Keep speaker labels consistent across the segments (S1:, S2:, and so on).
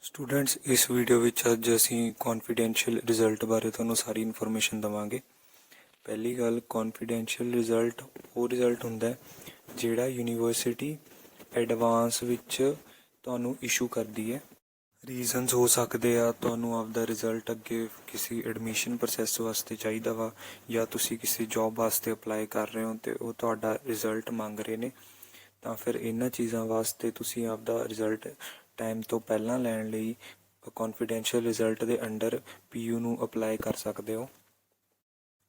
S1: Students ਇਸ video ਵਿੱਚ ਅੱਜ ਅਸੀਂ ਕੌਨਫੀਡੈਂਸ਼ੀਅਲ ਰਿਜ਼ਲਟ ਬਾਰੇ ਤੁਹਾਨੂੰ ਸਾਰੀ ਇਨਫੋਰਮੇਸ਼ਨ ਦਵਾਂਗੇ। ਪਹਿਲੀ ਗੱਲ, ਕੌਨਫੀਡੈਂਸ਼ੀਅਲ ਰਿਜ਼ਲਟ ਉਹ ਰਿਜ਼ਲਟ ਹੁੰਦਾ ਹੈ ਜਿਹੜਾ ਯੂਨੀਵਰਸਿਟੀ ਐਡਵਾਂਸ ਵਿੱਚ ਤੁਹਾਨੂੰ ਇਸ਼ੂ ਕਰਦੀ ਹੈ। ਰੀਜ਼ਨਸ ਹੋ ਸਕਦੇ ਆ, ਤੁਹਾਨੂੰ ਆਪਦਾ ਰਿਜ਼ਲਟ ਅੱਗੇ ਕਿਸੇ ਐਡਮਿਸ਼ਨ ਪ੍ਰੋਸੈਸ ਵਾਸਤੇ ਚਾਹੀਦਾ ਵਾ, ਜਾਂ ਤੁਸੀਂ ਕਿਸੇ ਜੌਬ ਵਾਸਤੇ ਅਪਲਾਈ ਕਰ ਰਹੇ ਹੋ ਅਤੇ ਉਹ ਤੁਹਾਡਾ ਰਿਜ਼ਲਟ ਮੰਗ ਰਹੇ ਨੇ, ਤਾਂ ਫਿਰ ਇਹਨਾਂ ਚੀਜ਼ਾਂ ਵਾਸਤੇ ਤੁਸੀਂ ਆਪਦਾ ਰਿਜ਼ਲਟ ਟਾਈਮ ਤੋਂ ਪਹਿਲਾਂ ਲੈਣ ਲਈ ਕੌਨਫੀਡੈਂਸ਼ੀਅਲ ਰਿਜ਼ਲਟ ਦੇ ਅੰਡਰ PU ਨੂੰ ਅਪਲਾਈ ਕਰ ਸਕਦੇ ਹੋ।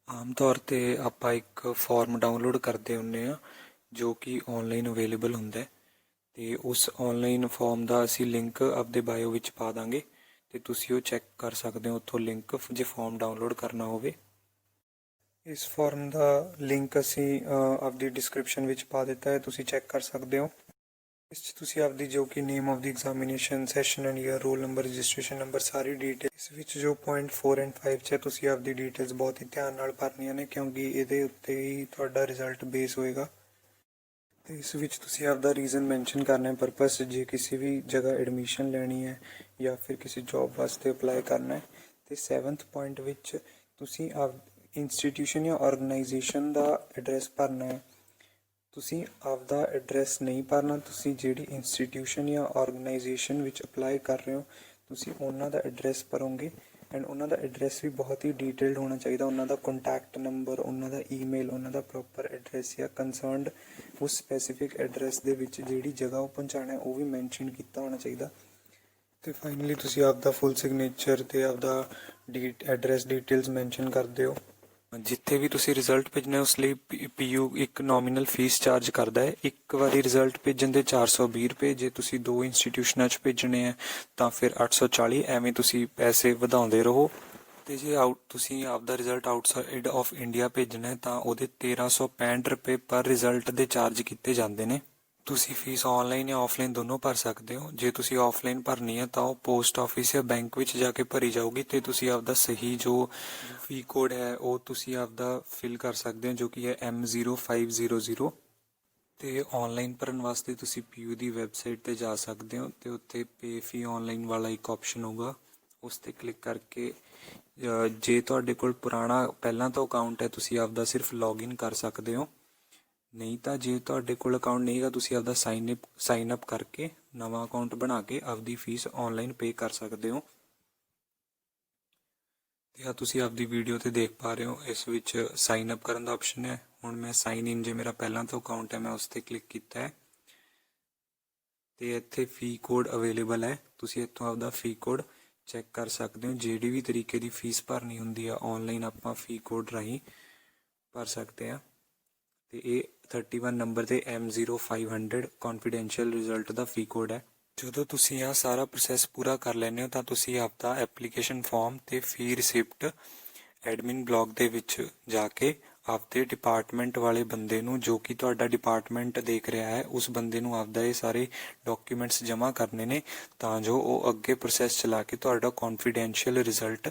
S1: ਆਮ ਤੌਰ 'ਤੇ ਆਪਾਂ ਇੱਕ ਫਾਰਮ ਡਾਊਨਲੋਡ ਕਰਦੇ ਹੁੰਦੇ ਹਾਂ ਜੋ ਕਿ ਔਨਲਾਈਨ ਅਵੇਲੇਬਲ ਹੁੰਦਾ ਹੈ, ਅਤੇ ਉਸ ਔਨਲਾਈਨ ਫਾਰਮ ਦਾ ਅਸੀਂ ਲਿੰਕ ਆਪਦੇ ਬਾਇਓ ਵਿੱਚ ਪਾ ਦਾਂਗੇ ਅਤੇ ਤੁਸੀਂ ਉਹ ਚੈੱਕ ਕਰ ਸਕਦੇ ਹੋ ਉੱਥੋਂ ਲਿੰਕ, ਜੇ ਫਾਰਮ ਡਾਊਨਲੋਡ ਕਰਨਾ ਹੋਵੇ। ਇਸ ਫਾਰਮ ਦਾ ਲਿੰਕ ਅਸੀਂ ਆਪਦੀ ਡਿਸਕ੍ਰਿਪਸ਼ਨ ਵਿੱਚ ਪਾ ਦਿੱਤਾ ਹੈ, ਤੁਸੀਂ ਚੈੱਕ ਕਰ ਸਕਦੇ ਹੋ। ਇਸ 'ਚ ਤੁਸੀਂ ਆਪਦੀ ਜੋ ਕਿ name of the examination, session and year, roll number, registration number, sorry detail ਇਸ ਵਿੱਚ ਜੋ ਪੁਆਇੰਟ 4 ਐਂਡ 5 'ਚ ਤੁਸੀਂ ਆਪਦੀ ਡਿਟੇਲਸ ਬਹੁਤ ਹੀ ਧਿਆਨ ਨਾਲ ਭਰਨੀਆਂ ਨੇ, ਕਿਉਂਕਿ ਇਹਦੇ ਉੱਤੇ ਹੀ ਤੁਹਾਡਾ ਰਿਜ਼ਲਟ ਬੇਸ ਹੋਏਗਾ। ਅਤੇ ਇਸ ਵਿੱਚ ਤੁਸੀਂ ਆਪਦਾ ਰੀਜ਼ਨ ਮੈਂਸ਼ਨ ਕਰਨਾ ਹੈ, ਪਰਪਸ, ਜੇ ਕਿਸੇ ਵੀ ਜਗ੍ਹਾ ਐਡਮਿਸ਼ਨ ਲੈਣੀ ਹੈ ਜਾਂ ਫਿਰ ਕਿਸੇ ਜੌਬ ਵਾਸਤੇ ਅਪਲਾਈ ਕਰਨਾ ਹੈ। ਅਤੇ 7th ਪੁਆਇੰਟ ਵਿੱਚ ਤੁਸੀਂ ਇੰਸਟੀਟਿਊਸ਼ਨ ਜਾਂ ਆਰਗੇਨਾਈਜੇਸ਼ਨ ਦਾ ਐਡਰੈਸ ਭਰਨਾ ਹੈ। ਤੁਸੀਂ ਆਪਦਾ ਐਡਰੈਸ ਨਹੀਂ ਭਰਨਾ, ਤੁਸੀਂ ਜਿਹੜੀ ਇੰਸਟੀਟਿਊਸ਼ਨ ਜਾਂ ਆਰਗੇਨਾਈਜੇਸ਼ਨ ਵਿੱਚ ਅਪਲਾਈ ਕਰ ਰਹੇ ਹੋ ਤੁਸੀਂ ਉਹਨਾਂ ਦਾ ਐਡਰੈਸ ਭਰੋਗੇ। ਐਂਡ ਉਹਨਾਂ ਦਾ ਐਡਰੈਸ ਵੀ ਬਹੁਤ ਹੀ ਡੀਟੇਲਡ ਹੋਣਾ ਚਾਹੀਦਾ, ਉਹਨਾਂ ਦਾ ਕੰਟੈਕਟ ਨੰਬਰ, ਉਹਨਾਂ ਦਾ ਈਮੇਲ, ਉਹਨਾਂ ਦਾ ਪ੍ਰੋਪਰ ਐਡਰੈਸ ਜਾਂ ਕੰਸਰਨਡ ਉਸ ਸਪੈਸੀਫਿਕ ਐਡਰੈਸ ਦੇ ਵਿੱਚ ਜਿਹੜੀ ਜਗ੍ਹਾ ਉਹ ਪਹੁੰਚਾਉਣਾ ਉਹ ਵੀ ਮੈਂਸ਼ਨ ਕੀਤਾ ਹੋਣਾ ਚਾਹੀਦਾ। ਅਤੇ ਫਾਈਨਲੀ ਤੁਸੀਂ ਆਪਦਾ ਫੁੱਲ ਸਿਗਨੇਚਰ ਅਤੇ ਆਪਦਾ ਐਡਰੈਸ ਡਿਟੇਲਸ ਮੈਂਸ਼ਨ ਕਰ ਦਿਓ। ਜਿੱਥੇ ਵੀ ਤੁਸੀਂ ਰਿਜ਼ਲਟ ਭੇਜਣਾ ਉਸ ਲਈ PU ਇੱਕ ਨੋਮੀਨਲ ਫੀਸ ਚਾਰਜ ਕਰਦਾ ਹੈ। ਇੱਕ ਵਾਰੀ ਰਿਜ਼ਲਟ ਭੇਜਣ ਦੇ 420 ਰੁਪਏ, ਜੇ ਤੁਸੀਂ 2 ਇੰਸਟੀਟਿਊਸ਼ਨਾਂ 'ਚ ਭੇਜਣੇ ਹੈ ਤਾਂ ਫਿਰ 840। ਐਵੇਂ ਤੁਸੀਂ ਪੈਸੇ ਵਧਾਉਂਦੇ ਰਹੋ। ਅਤੇ ਜੇ ਤੁਸੀਂ ਆਪਦਾ ਰਿਜ਼ਲਟ ਆਊਟਸਾਈਡ ਆਫ ਇੰਡੀਆ ਭੇਜਣਾ ਹੈ ਤਾਂ ਉਹਦੇ 1365 ਰੁਪਏ ਪਰ ਰਿਜ਼ਲਟ ਦੇ ਚਾਰਜ ਕੀਤੇ ਜਾਂਦੇ ਨੇ। ਤੁਸੀਂ ਫੀਸ ਔਨਲਾਈਨ ਜਾਂ ਆਫਲਾਈਨ ਦੋਨੋਂ ਭਰ ਸਕਦੇ ਹੋ। ਜੇ ਤੁਸੀਂ ਆਫਲਾਈਨ ਭਰਨੀ ਹੈ ਤਾਂ ਉਹ ਪੋਸਟ ਆਫਿਸ ਜਾਂ ਬੈਂਕ ਵਿੱਚ ਜਾ ਕੇ ਭਰੀ ਜਾਊਗੀ, ਅਤੇ ਤੁਸੀਂ ਆਪਦਾ ਸਹੀ ਜੋ ਫੀ ਕੋਡ ਹੈ ਉਹ ਤੁਸੀਂ ਆਪਦਾ ਫਿਲ ਕਰ ਸਕਦੇ ਹੋ, ਜੋ ਕਿ ਹੈ M0500। ਅਤੇ ਔਨਲਾਈਨ ਭਰਨ ਵਾਸਤੇ ਤੁਸੀਂ PU ਦੀ ਵੈਬਸਾਈਟ 'ਤੇ ਜਾ ਸਕਦੇ ਹੋ, ਅਤੇ ਉੱਥੇ ਪੇ ਫੀ ਔਨਲਾਈਨ ਵਾਲਾ ਇੱਕ ਆਪਸ਼ਨ ਹੋਊਗਾ, ਉਸ 'ਤੇ ਕਲਿੱਕ ਕਰਕੇ ਜੇ ਤੁਹਾਡੇ ਕੋਲ ਪੁਰਾਣਾ ਪਹਿਲਾਂ ਤੋਂ ਅਕਾਊਂਟ ਹੈ ਤੁਸੀਂ ਆਪਦਾ ਸਿਰਫ ਲੌਗਇਨ ਕਰ ਸਕਦੇ ਹੋ। ਨਹੀਂ ਤਾਂ ਜੇ ਤੁਹਾਡੇ ਕੋਲ ਅਕਾਊਂਟ ਨਹੀਂ ਹੈਗਾ ਤੁਸੀਂ ਆਪਦਾ ਸਾਈਨ ਅਪ ਕਰਕੇ ਨਵਾਂ ਅਕਾਊਂਟ ਬਣਾ ਕੇ ਆਪਦੀ ਫੀਸ ਔਨਲਾਈਨ ਪੇ ਕਰ ਸਕਦੇ ਹੋ। ਤੇ ਆ ਤੁਸੀਂ ਆਪਦੀ ਵੀਡੀਓ ਤੇ ਦੇਖ ਪਾ ਰਹੇ ਹੋ, ਇਸ ਵਿੱਚ ਸਾਈਨ ਅਪ ਕਰਨ ਦਾ ਆਪਸ਼ਨ ਹੈ। ਹੁਣ ਮੈਂ ਸਾਈਨ ਇਨ, ਜੇ ਮੇਰਾ ਪਹਿਲਾਂ ਤੋਂ ਅਕਾਊਂਟ ਹੈ ਮੈਂ ਉਸ 'ਤੇ ਕਲਿੱਕ ਕੀਤਾ ਹੈ ਤੇ ਇੱਥੇ ਫੀ ਕੋਡ ਅਵੇਲੇਬਲ ਹੈ, ਤੁਸੀਂ ਇੱਥੋਂ ਆਪਦਾ ਫੀ ਕੋਡ ਚੈੱਕ ਕਰ ਸਕਦੇ ਹੋ। ਜਿਹੜੀ ਵੀ ਤਰੀਕੇ ਦੀ ਫੀਸ ਭਰਨੀ ਹੁੰਦੀ ਆ ਔਨਲਾਈਨ ਆਪਾਂ ਫੀ ਕੋਡ ਰਾਹੀਂ ਭਰ ਸਕਦੇ ਹਾਂ। ਤੇ ਇਹ 31 ਨੰਬਰ ਤੇ M0500 ਕੌਨਫੀਡੈਂਸ਼ੀਅਲ ਰਿਜ਼ਲਟ ਦਾ ਫੀ ਕੋਡ ਹੈ। ਜਦੋਂ ਤੁਸੀਂ ਆਹ ਸਾਰਾ ਪ੍ਰੋਸੈਸ ਪੂਰਾ ਕਰ ਲੈਂਦੇ ਹੋ ਤਾਂ ਤੁਸੀਂ ਆਪਦਾ ਐਪਲੀਕੇਸ਼ਨ ਫਾਰਮ ਤੇ ਫੀ ਰਿਸਿਪਟ ਐਡਮਿਨ ਬਲੌਗ ਦੇ ਵਿੱਚ ਜਾ ਕੇ ਆਪਦੇ ਡਿਪਾਰਟਮੈਂਟ ਵਾਲੇ ਬੰਦੇ ਨੂੰ, ਜੋ ਕਿ ਤੁਹਾਡਾ ਡਿਪਾਰਟਮੈਂਟ ਦੇਖ ਰਿਹਾ ਹੈ, ਉਸ ਬੰਦੇ ਨੂੰ ਆਪਦਾ ਇਹ ਸਾਰੇ ਡਾਕੂਮੈਂਟਸ ਜਮ੍ਹਾਂ ਕਰਨੇ ਨੇ, ਤਾਂ ਜੋ ਉਹ ਅੱਗੇ ਪ੍ਰੋਸੈਸ ਚਲਾ ਕੇ ਤੁਹਾਡਾ ਕੌਨਫੀਡੈਂਸ਼ੀਅਲ ਰਿਜ਼ਲਟ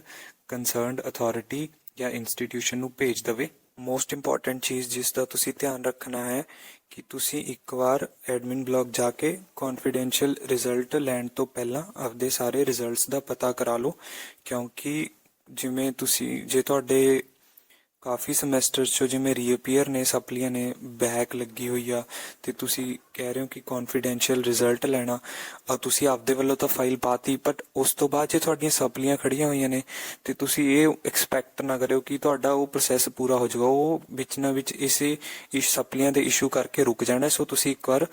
S1: ਕੰਸਰਨਡ ਅਥਾਰਟੀ ਜਾਂ ਇੰਸਟੀਟਿਊਸ਼ਨ ਨੂੰ ਭੇਜ ਦੇਵੇ। ਮੋਸਟ ਇੰਪੋਰਟੈਂਟ ਚੀਜ਼ ਜਿਸ ਦਾ ਤੁਸੀਂ ਧਿਆਨ ਰੱਖਣਾ ਹੈ ਕਿ ਤੁਸੀਂ ਇੱਕ ਵਾਰ ਐਡਮਿਨ ਬਲੌਗ ਜਾ ਕੇ ਕੌਨਫੀਡੈਂਸ਼ੀਅਲ ਰਿਜ਼ਲਟ ਲੈਣ ਤੋਂ ਪਹਿਲਾਂ ਆਪਦੇ ਸਾਰੇ ਰਿਜ਼ਲਟਸ ਦਾ ਪਤਾ ਕਰਾ ਲਓ, ਕਿਉਂਕਿ ਜਿਵੇਂ ਜੇ ਤੁਹਾਡੇ ਕਾਫੀ ਸਮੈਸਟਰਸ 'ਚੋਂ ਜਿਵੇਂ ਰੀਅਪੀਅਰ ਨੇ, ਸਪਲੀਆਂ ਨੇ, ਬੈਕ ਲੱਗੀ ਹੋਈ ਆ ਅਤੇ ਤੁਸੀਂ ਕਹਿ ਰਹੇ ਹੋ ਕਿ ਕੌਨਫੀਡੈਂਸ਼ੀਅਲ ਰਿਜ਼ਲਟ ਲੈਣਾ, ਤੁਸੀਂ ਆਪਦੇ ਵੱਲੋਂ ਤਾਂ ਫਾਈਲ ਪਾਤੀ, ਬਟ ਉਸ ਤੋਂ ਬਾਅਦ ਜੇ ਤੁਹਾਡੀਆਂ ਸਪਲੀਆਂ ਖੜੀਆਂ ਹੋਈਆਂ ਨੇ ਅਤੇ ਤੁਸੀਂ ਇਹ ਐਕਸਪੈਕਟ ਨਾ ਕਰਿਓ ਕਿ ਤੁਹਾਡਾ ਉਹ ਪ੍ਰੋਸੈਸ ਪੂਰਾ ਹੋ ਜਾਊਗਾ, ਉਹ ਵਿੱਚ ਨਾ ਵਿੱਚ ਇਸੇ ਸਪਲੀਆਂ ਦੇ ਇਸ਼ੂ ਕਰਕੇ ਰੁਕ ਜਾਣਾ। ਸੋ ਤੁਸੀਂ ਇੱਕ ਵਾਰ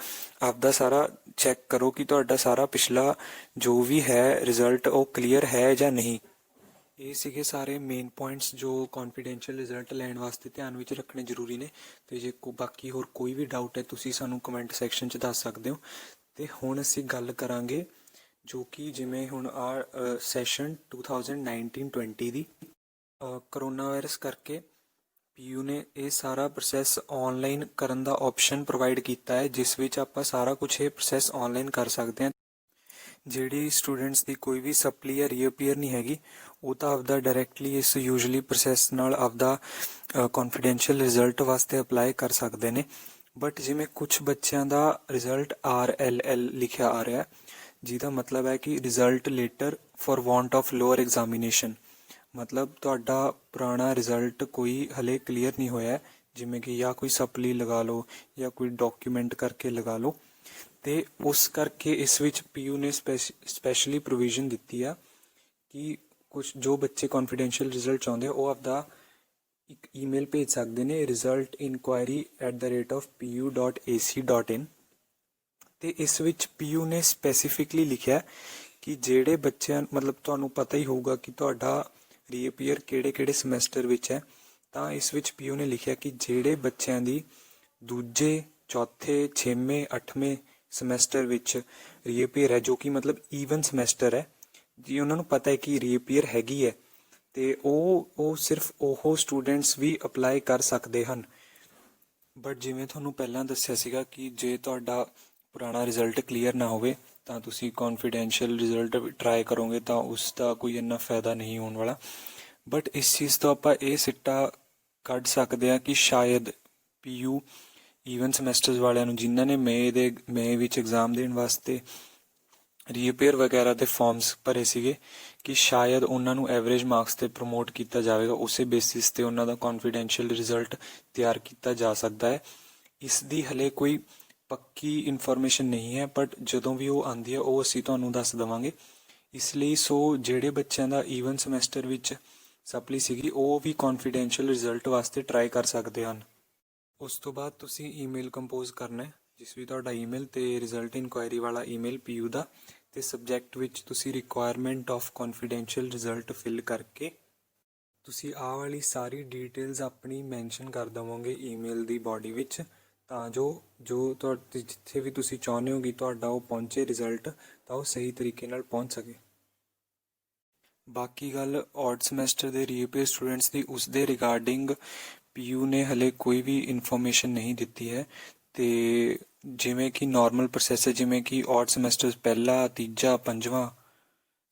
S1: ਆਪਦਾ ਸਾਰਾ ਚੈੱਕ ਕਰੋ ਕਿ ਤੁਹਾਡਾ ਸਾਰਾ ਪਿਛਲਾ ਜੋ ਵੀ ਹੈ ਰਿਜ਼ਲਟ ਉਹ ਕਲੀਅਰ ਹੈ ਜਾਂ ਨਹੀਂ। ਇਹ ਸੀਗੇ ਸਾਰੇ ਮੇਨ ਪੁਆਇੰਟਸ ਜੋ ਕੌਨਫੀਡੈਂਸ਼ੀਅਲ ਰਿਜ਼ਲਟ ਲੈਣ ਵਾਸਤੇ ਧਿਆਨ ਵਿੱਚ ਰੱਖਣੇ ਜ਼ਰੂਰੀ ਨੇ। ਅਤੇ ਜੇ ਬਾਕੀ ਹੋਰ ਕੋਈ ਵੀ ਡਾਊਟ ਹੈ ਤੁਸੀਂ ਸਾਨੂੰ ਕਮੈਂਟ ਸੈਕਸ਼ਨ 'ਚ ਦੱਸ ਸਕਦੇ ਹੋ। ਅਤੇ ਹੁਣ ਅਸੀਂ ਗੱਲ ਕਰਾਂਗੇ ਜੋ ਕਿ ਜਿਵੇਂ ਹੁਣ ਸੈਸ਼ਨ 2019-20 ਦੀ ਕਰੋਨਾ ਵਾਇਰਸ ਕਰਕੇ PU ਨੇ ਇਹ ਸਾਰਾ ਪ੍ਰੋਸੈਸ ਔਨਲਾਈਨ ਕਰਨ ਦਾ ਆਪਸ਼ਨ ਪ੍ਰੋਵਾਈਡ ਕੀਤਾ ਹੈ, ਜਿਸ ਵਿੱਚ ਆਪਾਂ ਸਾਰਾ ਕੁਛ ਇਹ ਪ੍ਰੋਸੈਸ ਔਨਲਾਈਨ ਕਰ ਸਕਦੇ ਹਾਂ। ਜਿਹੜੀ ਸਟੂਡੈਂਟਸ ਦੀ ਕੋਈ ਵੀ ਸਪਲੀ ਜਾਂ ਰੀਅਪੀਅਰ ਨਹੀਂ ਹੈਗੀ, ਉਹ ਤਾਂ ਆਪਦਾ ਡਾਇਰੈਕਟਲੀ ਇਸ ਯੂਜੂਅਲੀ ਪ੍ਰੋਸੈਸ ਨਾਲ ਆਪਦਾ ਕੌਨਫੀਡੈਂਸ਼ੀਅਲ ਰਿਜ਼ਲਟ ਵਾਸਤੇ ਅਪਲਾਈ ਕਰ ਸਕਦੇ ਨੇ। ਬਟ ਜਿਵੇਂ ਕੁਛ ਬੱਚਿਆਂ ਦਾ ਰਿਜ਼ਲਟ RLL ਲਿਖਿਆ ਆ ਰਿਹਾ, ਜਿਹਦਾ ਮਤਲਬ ਹੈ ਕਿ result later for want of lower examination. ਮਤਲਬ ਤੁਹਾਡਾ ਪੁਰਾਣਾ ਰਿਜ਼ਲਟ ਕੋਈ ਹਲੇ ਕਲੀਅਰ ਨਹੀਂ ਹੋਇਆ ਹੈ, ਜਿਵੇਂ ਕਿ ਜਾਂ ਕੋਈ ਸਪਲੀ ਲਗਾ ਲਓ ਜਾਂ ਕੋਈ ਡਾਕੂਮੈਂਟ ਕਰਕੇ ਲਗਾ ਲਓ, ਤੇ ਉਸ ਕਰਕੇ ਇਸ ਵਿੱਚ ਪੀਯੂ ਨੇ ਸਪੈਸ਼ਲੀ ਪ੍ਰੋਵੀਜ਼ਨ ਦਿੱਤੀ ਆ ਕਿ ਕੁਝ ਜੋ ਬੱਚੇ ਕੌਨਫੀਡੈਂਸ਼ੀਅਲ ਰਿਜ਼ਲਟ ਚਾਹੁੰਦੇ ਆ ਉਹ ਆਪਦਾ ਇੱਕ ਈਮੇਲ ਭੇਜ ਸਕਦੇ ਨੇ resultinquiry@pu.ac.in। ਤੇ ਇਸ ਵਿੱਚ ਪੀਯੂ ਨੇ ਸਪੈਸੀਫਿਕਲੀ ਲਿਖਿਆ ਕਿ ਜਿਹੜੇ ਬੱਚਿਆਂ, ਮਤਲਬ ਤੁਹਾਨੂੰ ਪਤਾ ਹੀ ਹੋਊਗਾ ਕਿ ਤੁਹਾਡਾ ਰੀਅਪੀਅਰ ਕਿਹੜੇ ਸਮੈਸਟਰ ਵਿੱਚ ਹੈ, ਤਾਂ ਇਸ ਵਿੱਚ ਪੀਯੂ ਨੇ ਲਿਖਿਆ ਕਿ ਜਿਹੜੇ ਬੱਚਿਆਂ ਦੀ ਦੂਜੇ, ਚੌਥੇ, 6ਵੇਂ, 8ਵੇਂ ਸਮੈਸਟਰ ਵਿੱਚ ਰੀਅਪੀਅਰ ਹੈ, ਜੋ ਕਿ ਮਤਲਬ ਈਵਨ ਸਮੈਸਟਰ ਹੈ, ਜੀ ਉਹਨਾਂ ਨੂੰ ਪਤਾ ਹੈ ਕਿ ਰੀਅਪੀਅਰ ਹੈਗੀ ਹੈ, ਤੇ ਉਹ ਸਿਰਫ ਉਹ ਸਟੂਡੈਂਟਸ ਵੀ ਅਪਲਾਈ ਕਰ ਸਕਦੇ ਹਨ। ਬਟ ਜਿਵੇਂ ਤੁਹਾਨੂੰ ਪਹਿਲਾਂ ਦੱਸਿਆ ਸੀਗਾ ਕਿ ਜੇ ਤੁਹਾਡਾ ਪੁਰਾਣਾ ਰਿਜ਼ਲਟ ਕਲੀਅਰ ਨਾ ਹੋਵੇ ਤਾਂ ਤੁਸੀਂ ਕੌਨਫੀਡੈਂਸ਼ੀਅਲ ਰਿਜ਼ਲਟ ਟਰਾਈ ਕਰੋਗੇ ਤਾਂ ਉਸ ਦਾ ਕੋਈ ਇੰਨਾ ਫਾਇਦਾ ਨਹੀਂ ਹੋਣ ਵਾਲਾ। ਬਟ ਇਸ ਚੀਜ਼ ਤੋਂ ਆਪਾਂ ਇਹ ਸਿੱਟਾ ਕੱਢ ਸਕਦੇ ਹਾਂ ਕਿ ਸ਼ਾਇਦ ਪੀਯੂ ਈਵਨ ਸਮੈਸਟਰਸ ਵਾਲਿਆਂ ਨੂੰ, ਜਿਨ੍ਹਾਂ ਨੇ ਮਈ ਵਿੱਚ ਐਗਜ਼ਾਮ ਦੇਣ ਵਾਸਤੇ ਰੀਅਪੀਅਰ ਵਗੈਰਾ ਦੇ ਫਾਰਮਸ ਭਰੇ ਸੀਗੇ, ਕਿ ਸ਼ਾਇਦ ਉਹਨਾਂ ਨੂੰ ਐਵਰੇਜ ਮਾਰਕਸ ਤੇ ਪ੍ਰਮੋਟ ਕੀਤਾ ਜਾਵੇਗਾ, ਉਸੇ ਬੇਸਿਸ ਤੇ ਉਹਨਾਂ ਦਾ ਕੌਨਫੀਡੈਂਸ਼ੀਅਲ ਰਿਜ਼ਲਟ ਤਿਆਰ ਕੀਤਾ ਜਾ ਸਕਦਾ ਹੈ। ਇਸ ਦੀ ਹਲੇ ਕੋਈ ਪੱਕੀ ਇਨਫੋਰਮੇਸ਼ਨ ਨਹੀਂ ਹੈ, ਬਟ ਜਦੋਂ ਵੀ ਉਹ ਆਉਂਦੀ ਹੈ ਉਹ ਅਸੀਂ ਤੁਹਾਨੂੰ ਦੱਸ ਦੇਵਾਂਗੇ। ਇਸ ਲਈ ਜਿਹੜੇ ਬੱਚਿਆਂ ਦਾ ਈਵਨ ਸਮੈਸਟਰ ਵਿੱਚ ਸਪਲੀ ਸੀਗੀ ਉਹ ਵੀ ਕੌਨਫੀਡੈਂਸ਼ੀਅਲ ਰਿਜ਼ਲਟ ਵਾਸਤੇ ਟਰਾਈ ਕਰ ਸਕਦੇ ਹਨ। ਉਸ ਤੋਂ ਬਾਅਦ ਤੁਸੀਂ ਈਮੇਲ ਕੰਪੋਜ਼ ਕਰਨਾ ਹੈ, ਜਿਸ ਵੀ ਤੁਹਾਡਾ ਈਮੇਲ ਤੇ ਰਿਜ਼ਲਟ ਇਨਕੁਆਇਰੀ ਵਾਲਾ ਈਮੇਲ ਪੀਯੂ ਦਾ, ਤੇ ਸਬਜੈਕਟ ਵਿੱਚ ਤੁਸੀਂ requirement of confidential result fill ਕਰਕੇ ਤੁਸੀਂ ਆਹ ਵਾਲੀ ਸਾਰੀ ਡੀਟੇਲਸ ਆਪਣੀ ਮੈਂਸ਼ਨ ਕਰ ਦੇਵੋਗੇ ਈਮੇਲ ਦੀ ਬਾਡੀ ਵਿੱਚ, ਤਾਂ ਜੋ ਤੁਹਾਡੇ ਜਿੱਥੇ ਵੀ ਤੁਸੀਂ ਚਾਹੁੰਦੇ ਹੋ ਕਿ ਤੁਹਾਡਾ ਉਹ ਪਹੁੰਚੇ ਰਿਜ਼ਲਟ, ਤਾਂ ਉਹ ਸਹੀ ਤਰੀਕੇ ਨਾਲ ਪਹੁੰਚ ਸਕੇ। ਬਾਕੀ ਗੱਲ ਔਡ ਸਮੈਸਟਰ ਦੇ ਰੀਅਪੀਅਰ ਸਟੂਡੈਂਟਸ ਦੀ, ਉਸ ਦੇ ਰਿਗਾਰਡਿੰਗ ਪੀਯੂ ਨੇ ਹਲੇ ਕੋਈ ਵੀ ਇਨਫੋਰਮੇਸ਼ਨ ਨਹੀਂ ਦਿੱਤੀ ਹੈ। ਤੇ ਜਿਵੇਂ ਕਿ ਨਾਰਮਲ ਪ੍ਰੋਸੈਸ ਹੈ, ਜਿਵੇਂ ਕਿ ਔਡ ਸਮੈਸਟਰ ਪਹਿਲਾ, ਤੀਜਾ, ਪੰਜਵਾਂ,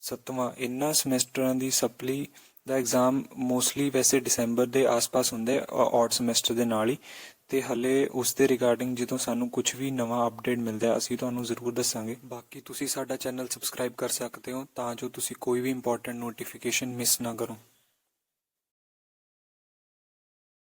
S1: 7ਵਾਂ, ਇਹਨਾਂ ਸਮੈਸਟਰਾਂ ਦੀ ਸਪਲੀ ਦਾ ਐਗਜ਼ਾਮ ਮੋਸਟਲੀ ਵੈਸੇ ਦਸੰਬਰ ਦੇ ਆਸ-ਪਾਸ ਹੁੰਦਾ ਹੈ ਔਡ ਸਮੈਸਟਰ ਦੇ ਨਾਲ ਹੀ। ਤੇ ਹਲੇ ਉਸ ਦੇ ਰਿਗਾਰਡਿੰਗ ਜਦੋਂ ਸਾਨੂੰ ਕੁਝ ਵੀ ਨਵਾਂ ਅਪਡੇਟ ਮਿਲਦਾ ਹੈ ਅਸੀਂ ਤੁਹਾਨੂੰ ਜ਼ਰੂਰ ਦੱਸਾਂਗੇ। ਬਾਕੀ ਤੁਸੀਂ ਸਾਡਾ ਚੈਨਲ ਸਬਸਕ੍ਰਾਈਬ ਕਰ ਸਕਦੇ ਹੋ ਤਾਂ ਜੋ ਤੁਸੀਂ ਕੋਈ ਵੀ ਇੰਪੋਰਟੈਂਟ ਨੋਟੀਫਿਕੇਸ਼ਨ ਮਿਸ ਨਾ ਕਰੋ।